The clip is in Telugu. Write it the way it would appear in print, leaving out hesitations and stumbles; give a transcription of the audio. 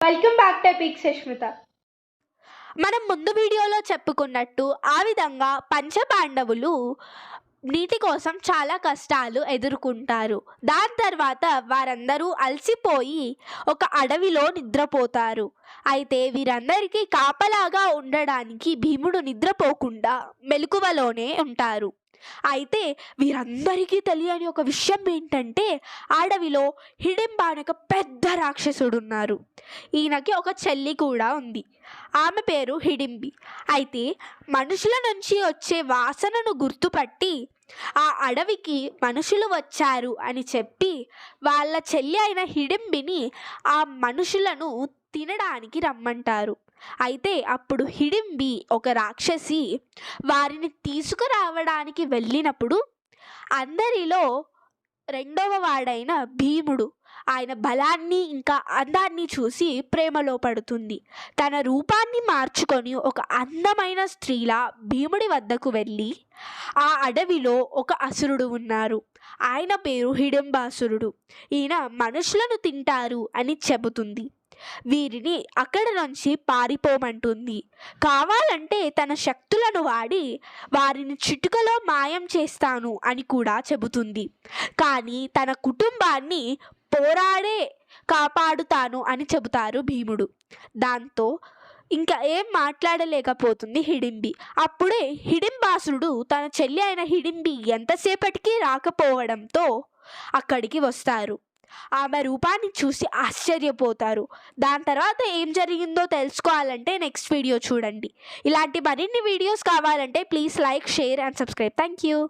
Welcome back to epic Sushmita. మనం ముందు వీడియోలో చెప్పుకున్నట్టు ఆ విధంగా పంచపాండవులు నీటి కోసం చాలా కష్టాలు ఎదుర్కొంటారు. దాని తర్వాత వారందరూ అలసిపోయి ఒక అడవిలో నిద్రపోతారు. అయితే వీరందరికీ కాపలాగా ఉండడానికి భీముడు నిద్రపోకుండా మెలకువలోనే ఉంటారు. అయితే వీరందరికీ తెలియని ఒక విషయం ఏంటంటే అడవిలో హిడింబ అనే ఒక పెద్ద రాక్షసుడు ఉన్నారు. ఈయనకి ఒక చెల్లి కూడా ఉంది. ఆమె పేరు హిడింబి. అయితే మనుషుల నుంచి వచ్చే వాసనను గుర్తుపట్టి ఆ అడవికి మనుషులు వచ్చారు అని చెప్పి వాళ్ళ చెల్లి అయిన హిడింబిని ఆ మనుషులను తినడానికి రమ్మంటారు. అయితే అప్పుడు హిడింబి ఒక రాక్షసి వారిని తీసుకురావడానికి వెళ్ళినప్పుడు అందరిలో రెండవ వాడైన భీముడు ఆయన బలాన్ని ఇంకా అందాన్ని చూసి ప్రేమలో పడుతుంది. తన రూపాన్ని మార్చుకొని ఒక అందమైన స్త్రీలా భీముడి వద్దకు వెళ్ళి ఆ అడవిలో ఒక అసురుడు ఉన్నారు. ఆయన పేరు హిడింబాసురుడు. ఈయన మనుషులను తింటారు అని చెబుతుంది. వీరిని అక్కడ నుంచి పారిపోమంటుంది. కావాలంటే తన శక్తులను వాడి వారిని చిటికలో మాయం చేస్తాను అని కూడా చెబుతుంది. కానీ తన కుటుంబాన్ని పోరాడే కాపాడుతాను అని చెబుతారు భీముడు. దాంతో ఇంకా ఏం మాట్లాడలేకపోతుంది హిడింబి. అప్పుడే హిడింబాసురుడు తన చెల్లి అయిన హిడింబి ఎంతసేపటికి రాకపోవడంతో అక్కడికి వస్తారు. ఆమె రూపాన్ని చూసి ఆశ్చర్యపోతారు. దాని తర్వాత ఏం జరిగిందో తెలుసుకోవాలంటే నెక్స్ట్ వీడియో చూడండి. ఇలాంటి మరిన్ని వీడియోస్ కావాలంటే please like, share and subscribe. Thank you.